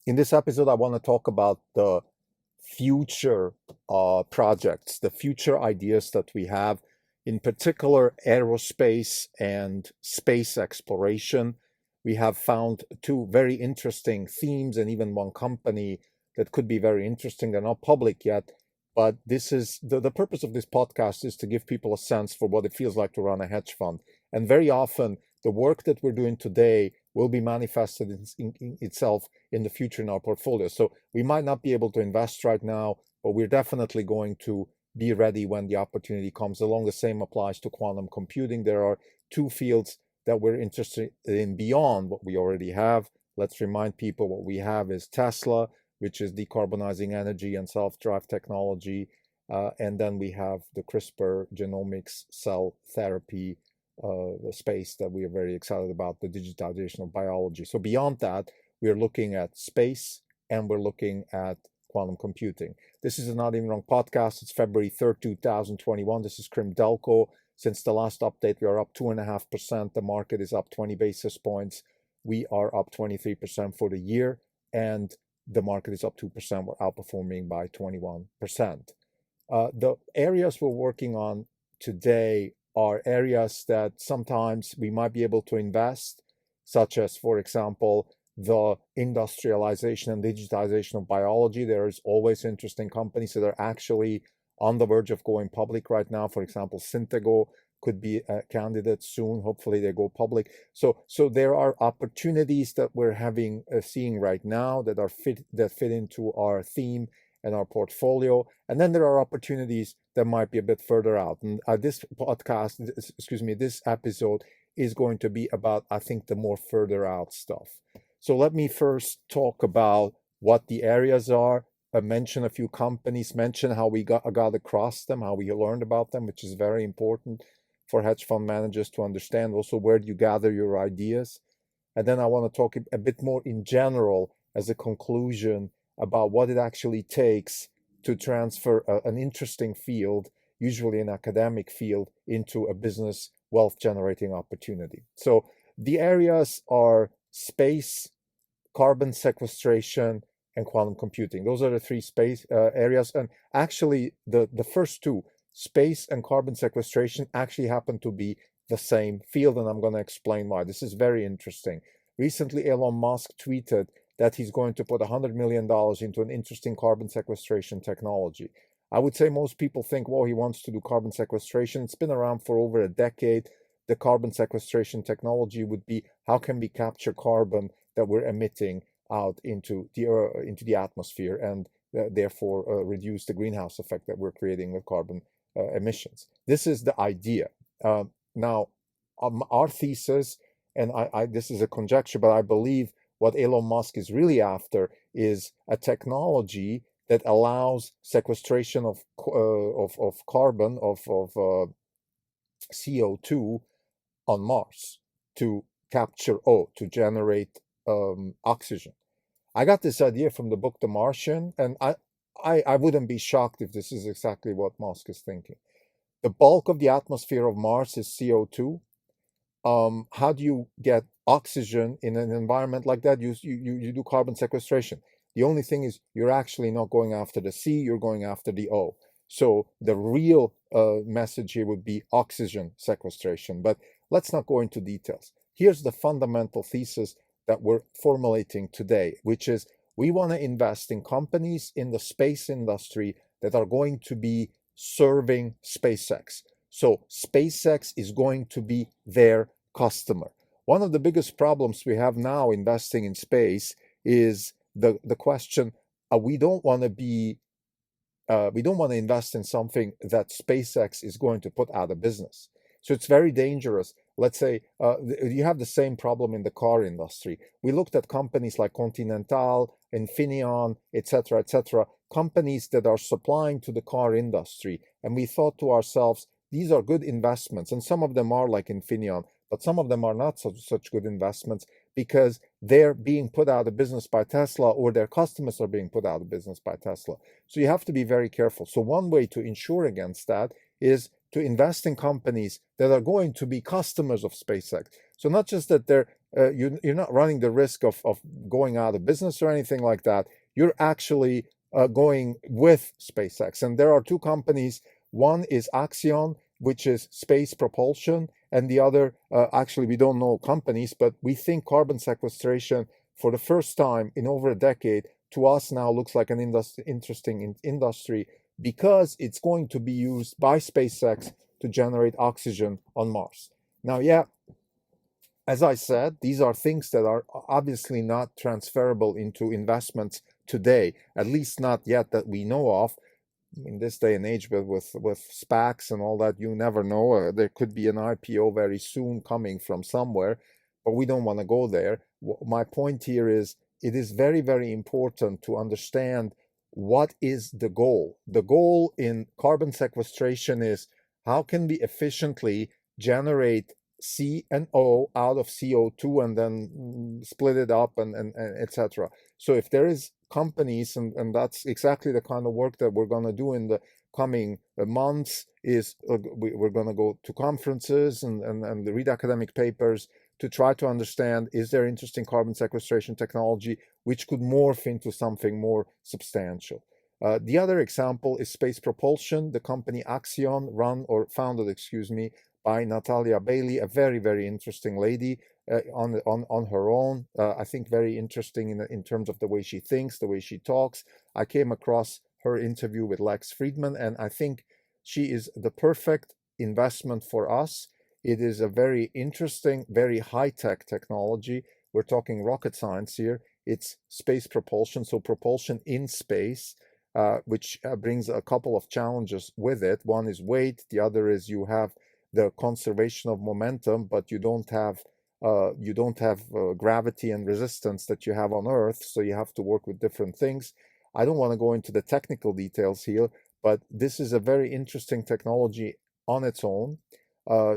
In this episode, I want to talk about the future projects, the future ideas that we have, in particular aerospace and space exploration. We have found two very interesting themes and even one company that could be very interesting. They're not public yet, but this is the purpose of this podcast is to give people a sense for what it feels like to run a hedge fund. And very often, the work that we're doing today will be manifested in itself in the future in our portfolio. So we might not be able to invest right now, but we're definitely going to be ready when the opportunity comes along. The same applies to quantum computing. There are two fields that we're interested in beyond what we already have. Let's remind people what we have is Tesla, which is decarbonizing energy and self-drive technology. And then we have the CRISPR genomics cell therapy space that we are very excited about, the digitization of biology. So beyond that, we're looking at space and we're looking at quantum computing. This is a Not Even Wrong podcast. It's February 3rd, 2021. This is Krim Delco. Since the last update, we are up 2.5%. The market is up 20 basis points. We are up 23% for the year, and the market is up 2%. We're outperforming by 21%. The areas we're working on today are areas that sometimes we might be able to invest, such as, for example, the industrialization and digitization of biology. There is always interesting companies that are actually on the verge of going public right now. For example, Synthego could be a candidate soon. Hopefully they go public. So there are opportunities that we're seeing right now that fit into our theme and our portfolio. And then there are opportunities that might be a bit further out. And this episode is going to be about, I think, the more further out stuff. So let me first talk about what the areas are, mention a few companies, mention how we got across them, how we learned about them, which is very important for hedge fund managers to understand. Also, where do you gather your ideas? And then I want to talk a bit more in general as a conclusion about what it actually takes to transfer an interesting field, usually an academic field, into a business wealth generating opportunity. So the areas are space, carbon sequestration, and quantum computing. Those are the three space areas. And actually, the first two, space and carbon sequestration, actually happen to be the same field, and I'm going to explain why. This is very interesting. Recently, Elon Musk tweeted that he's going to put $100 million into an interesting carbon sequestration technology. I would say most people think, well, he wants to do carbon sequestration. It's been around for over a decade. The carbon sequestration technology would be, how can we capture carbon that we're emitting out into the atmosphere and therefore reduce the greenhouse effect that we're creating with carbon emissions. This is the idea. Now, our thesis, and this is a conjecture, but I believe what Elon Musk is really after is a technology that allows sequestration of carbon, of CO2 on Mars to capture to generate oxygen. I got this idea from the book The Martian, and I wouldn't be shocked if this is exactly what Musk is thinking. The bulk of the atmosphere of Mars is CO2. How do you get oxygen in an environment like that? You do carbon sequestration. The only thing is you're actually not going after the C, you're going after the O. So the real message here would be oxygen sequestration. But let's not go into details. Here's the fundamental thesis that we're formulating today, which is we want to invest in companies in the space industry that are going to be serving SpaceX. So SpaceX is going to be their customer. One of the biggest problems we have now investing in space is the question, we don't want to invest in something that SpaceX is going to put out of business. So it's very dangerous. Let's say you have the same problem in the car industry. We looked at companies like Continental, Infineon, etc., companies that are supplying to the car industry. And we thought to ourselves, these are good investments. And some of them are like Infineon, but some of them are not such good investments because they're being put out of business by Tesla, or their customers are being put out of business by Tesla. So you have to be very careful. So one way to ensure against that is to invest in companies that are going to be customers of SpaceX. So not just that they're you're not running the risk of going out of business or anything like that. You're actually going with SpaceX. And there are two companies. One is Axion, which is space propulsion, and the other, actually, we don't know companies, but we think carbon sequestration for the first time in over a decade to us now looks like an interesting industry because it's going to be used by SpaceX to generate oxygen on Mars. Now, yeah, as I said, these are things that are obviously not transferable into investments today, at least not yet that we know of. In this day and age, but with SPACs and all that, you never know. There could be an IPO very soon coming from somewhere, but we don't want to go there. My point here is it is very, very important to understand what is the goal. The goal in carbon sequestration is how can we efficiently generate C and O out of CO2 and then split it up and etc. So if there is companies, and that's exactly the kind of work that we're going to do in the coming months, is we're going to go to conferences and read academic papers to try to understand, is there interesting carbon sequestration technology which could morph into something more substantial. The other example is space propulsion. The company Axion, founded, excuse me, by Natalia Bailey, a very, very interesting lady on her own. I think very interesting in terms of the way she thinks, the way she talks. I came across her interview with Lex Friedman, and I think she is the perfect investment for us. It is a very interesting, very high-tech technology. We're talking rocket science here. It's space propulsion, so propulsion in space, which brings a couple of challenges with it. One is weight. The other is you have the conservation of momentum, but you don't have gravity and resistance that you have on Earth, so you have to work with different things. I don't want to go into the technical details here, but this is a very interesting technology on its own.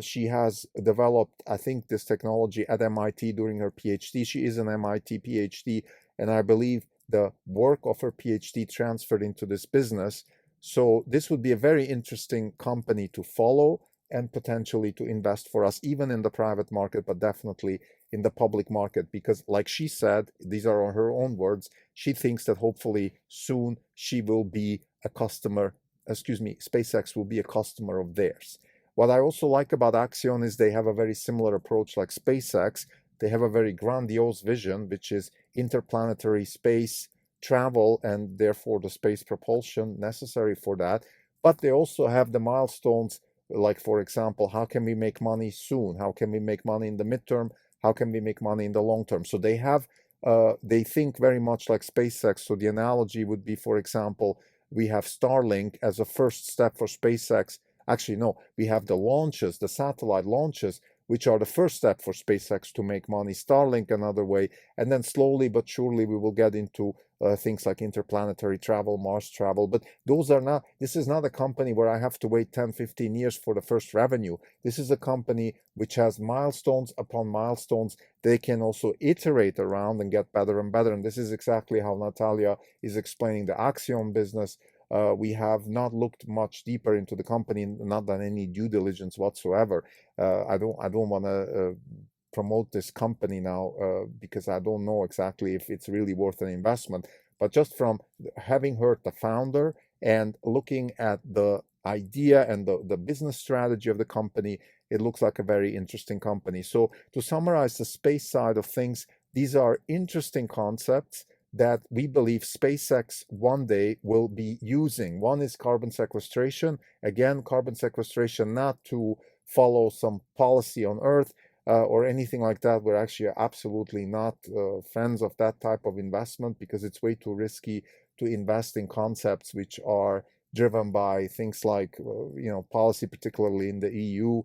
She has developed, I think, this technology at MIT during her PhD. She is an MIT PhD, and I believe the work of her PhD transferred into this business. So this would be a very interesting company to follow and potentially to invest for us, even in the private market, but definitely in the public market, because like she said, these are her own words, she thinks that hopefully soon she will be a customer, SpaceX will be a customer of theirs. What I also like about Axion is they have a very similar approach like SpaceX. They have a very grandiose vision, which is interplanetary space travel and therefore the space propulsion necessary for that. But they also have the milestones, like, for example, how can we make money soon? How can we make money in the midterm? How can we make money in the long term? So they think very much like SpaceX. So the analogy would be, for example, we have Starlink as a first step for SpaceX. Actually, no, we have the launches, the satellite launches, which are the first step for SpaceX to make money. Starlink another way, and then slowly but surely we will get into things like interplanetary travel, Mars travel. But this is not a company where I have to wait 10, 15 years for the first revenue. This is a company which has milestones upon milestones. They can also iterate around and get better and better. And this is exactly how Natalia is explaining the Axion business. We have not looked much deeper into the company, not done any due diligence whatsoever. I don't want to promote this company now because I don't know exactly if it's really worth an investment. But just from having heard the founder and looking at the idea and the business strategy of the company, it looks like a very interesting company. So to summarize the space side of things, these are interesting concepts that we believe SpaceX one day will be using. One is carbon sequestration. Again, carbon sequestration not to follow some policy on Earth or anything like that. We're actually absolutely not fans of that type of investment because it's way too risky to invest in concepts which are driven by things like policy, particularly in the EU.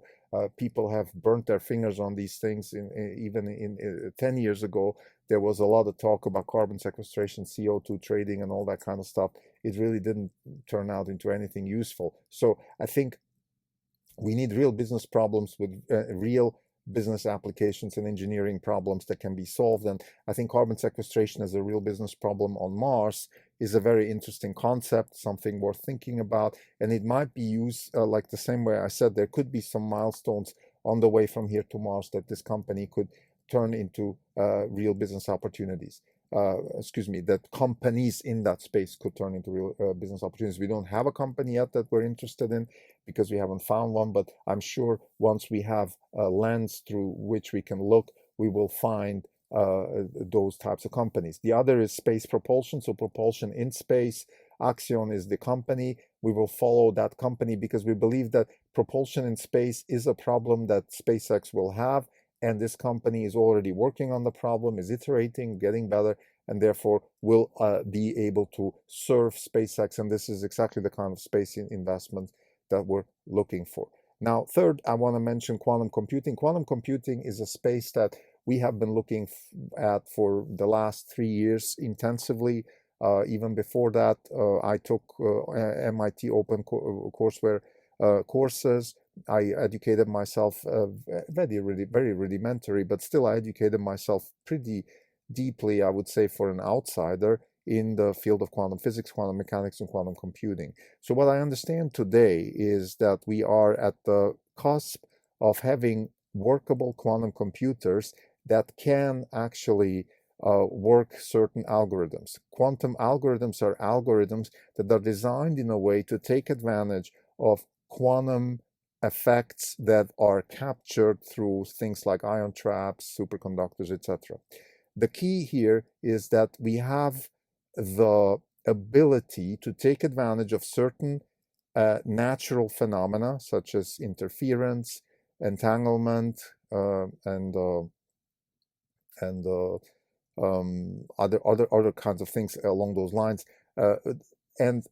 People have burnt their fingers on these things. Even in 10 years ago, there was a lot of talk about carbon sequestration, CO2 trading, and all that kind of stuff. It really didn't turn out into anything useful. So I think we need real business problems with real business applications and engineering problems that can be solved. And I think carbon sequestration as a real business problem on Mars is a very interesting concept, something worth thinking about. And it might be used like the same way I said, there could be some milestones on the way from here to Mars that this company could turn into real business opportunities. That companies in that space could turn into real business opportunities. We don't have a company yet that we're interested in because we haven't found one, but I'm sure once we have a lens through which we can look, we will find those types of companies. The other is space propulsion, so propulsion in space. Axion is the company. We will follow that company because we believe that propulsion in space is a problem that SpaceX will have, and this company is already working on the problem, is iterating, getting better, and therefore will be able to serve SpaceX. And this is exactly the kind of space investment that we're looking for. Now, third, I want to mention quantum computing. Quantum computing is a space that we have been looking at for the last 3 years intensively. Even before that, I took MIT Open courseware courses. I educated myself very rudimentary, but still I educated myself pretty deeply, I would say, for an outsider in the field of quantum physics, quantum mechanics, and quantum computing. So what I understand today is that we are at the cusp of having workable quantum computers that can actually work certain algorithms. Quantum algorithms are algorithms that are designed in a way to take advantage of quantum effects that are captured through things like ion traps, superconductors, etc. The key here is that we have the ability to take advantage of certain natural phenomena such as interference, entanglement, and other kinds of things along those lines. And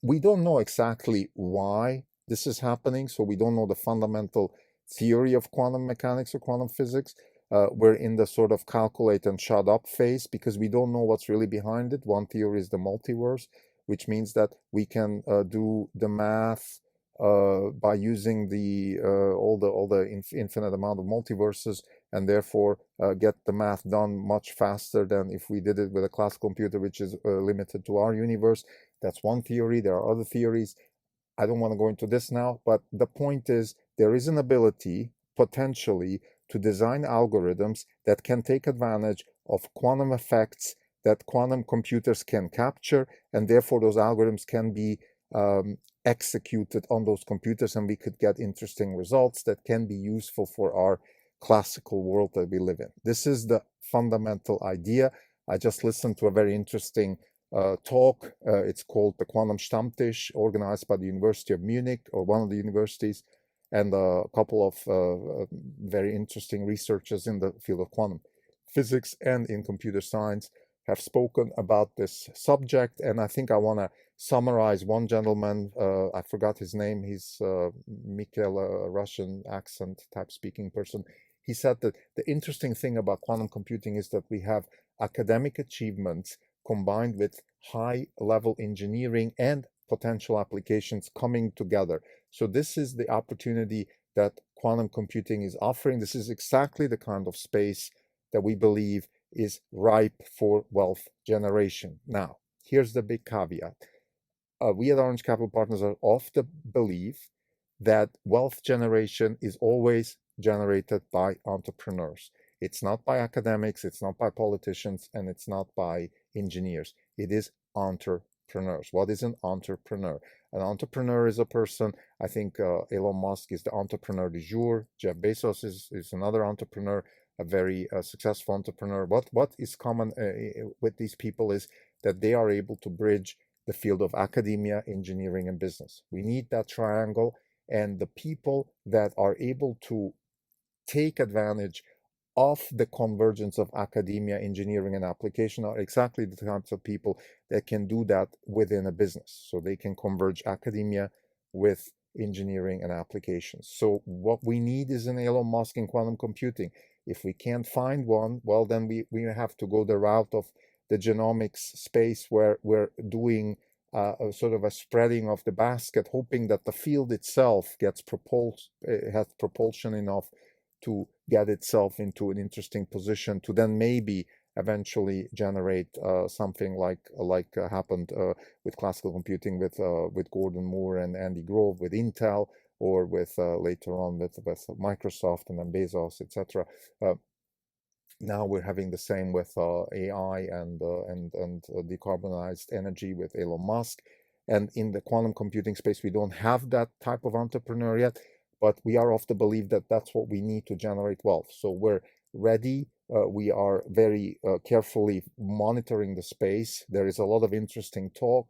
we don't know exactly why this is happening, so we don't know the fundamental theory of quantum mechanics or quantum physics. We're in the sort of calculate and shut up phase because we don't know what's really behind it. One theory is the multiverse, which means that we can do the math by using all the infinite amount of multiverses, and therefore get the math done much faster than if we did it with a classical computer, which is limited to our universe. That's one theory. There are other theories. I don't want to go into this now, but the point is there is an ability potentially to design algorithms that can take advantage of quantum effects that quantum computers can capture, and therefore those algorithms can be executed on those computers, and we could get interesting results that can be useful for our classical world that we live in. This is the fundamental idea. I just listened to a very interesting talk. It's called the Quantum Stammtisch, organized by the University of Munich, or one of the universities, and a couple of very interesting researchers in the field of quantum physics and in computer science have spoken about this subject. And I think I want to summarize one gentleman. I forgot his name. He's Mikhail, a Russian accent type speaking person. He said that the interesting thing about quantum computing is that we have academic achievements combined with high level engineering and potential applications coming together. So this is the opportunity that quantum computing is offering. This is exactly the kind of space that we believe is ripe for wealth generation. Now, here's the big caveat. We at Orange Capital Partners are of the belief that wealth generation is always generated by entrepreneurs. It's not by academics, it's not by politicians, and it's not by engineers. It is entrepreneurs. What is an entrepreneur? An entrepreneur is a person, I think Elon Musk is the entrepreneur du jour. Jeff Bezos is another entrepreneur, a very successful entrepreneur. What is common with these people is that they are able to bridge the field of academia, engineering, and business. We need that triangle, and the people that are able to take advantage of the convergence of academia, engineering, and application are exactly the types of people that can do that within a business. So they can converge academia with engineering and applications. So what we need is an Elon Musk in quantum computing. If we can't find one, well, then we have to go the route of the genomics space, where we're doing a sort of a spreading of the basket, hoping that the field itself gets has propulsion enough to get itself into an interesting position to then maybe eventually generate something like happened with classical computing with Gordon Moore and Andy Grove with Intel, or with later on with Microsoft and then Bezos, etc. Now we're having the same with AI and decarbonized energy with Elon Musk. And in the quantum computing space, we don't have that type of entrepreneur yet, but we are of the belief that that's what we need to generate wealth. So we're ready. We are very carefully monitoring the space. There is a lot of interesting talk.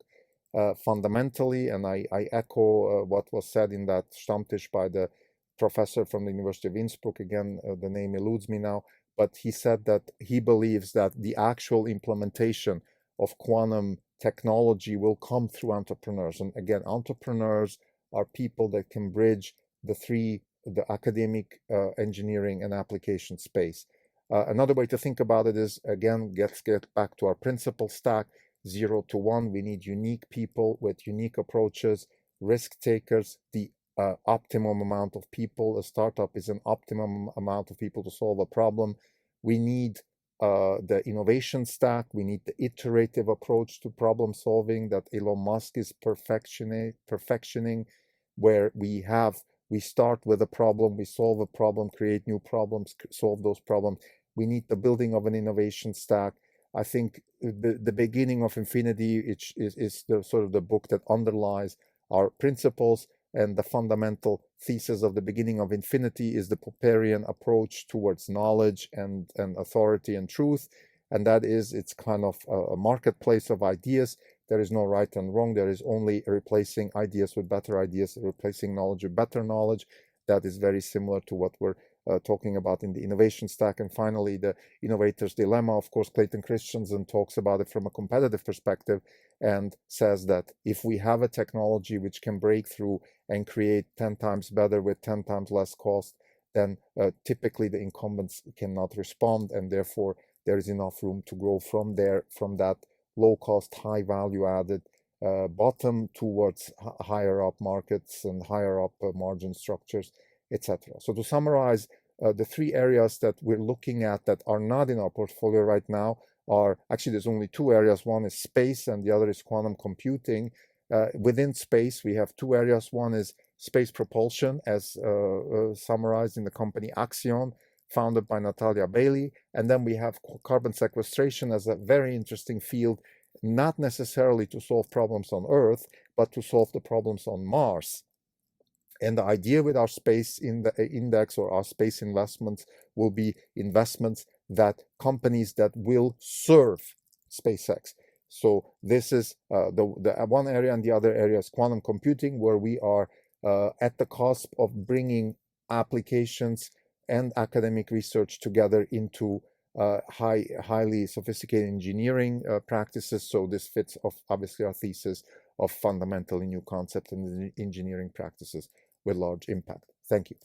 Fundamentally, and I echo what was said in that Stammtisch by the professor from the University of Innsbruck. Again, the name eludes me now, but he said that he believes that the actual implementation of quantum technology will come through entrepreneurs. And again, entrepreneurs are people that can bridge the academic, engineering, and application space. Another way to think about it is, again, let's get back to our principle stack. 0 to 1, we need unique people with unique approaches, risk takers, the optimum amount of people. A startup is an optimum amount of people to solve a problem. We need the innovation stack. We need the iterative approach to problem solving that Elon Musk is perfectioning, where we start with a problem, we solve a problem, create new problems, solve those problems. We need the building of an innovation stack. I think the beginning of Infinity is the sort of the book that underlies our principles, and the fundamental thesis of the beginning of Infinity is the Popperian approach towards knowledge and authority and truth. And that is, it's kind of a marketplace of ideas. There is no right and wrong. There is only replacing ideas with better ideas, replacing knowledge with better knowledge. That is very similar to what we're talking about in the innovation stack. And finally, the innovator's dilemma. Of course, Clayton Christensen talks about it from a competitive perspective and says that if we have a technology which can break through and create 10 times better with 10 times less cost, then typically the incumbents cannot respond, and therefore there is enough room to grow from there, from that low cost, high value added bottom towards higher up markets and higher up margin structures, etc. So to summarize, the three areas that we're looking at that are not in our portfolio right now are, actually there's only two areas. One is space and the other is quantum computing. Within space, we have two areas. One is space propulsion, as summarized in the company Axion, founded by Natalia Bailey. And then we have carbon sequestration as a very interesting field, not necessarily to solve problems on Earth, but to solve the problems on Mars. And the idea with our space in the index or our space investments will be investments that companies that will serve SpaceX. So this is the one area, and the other area is quantum computing, where we are at the cusp of bringing applications and academic research together into highly sophisticated engineering practices. So this fits obviously our thesis of fundamentally new concepts and engineering practices with large impact. Thank you.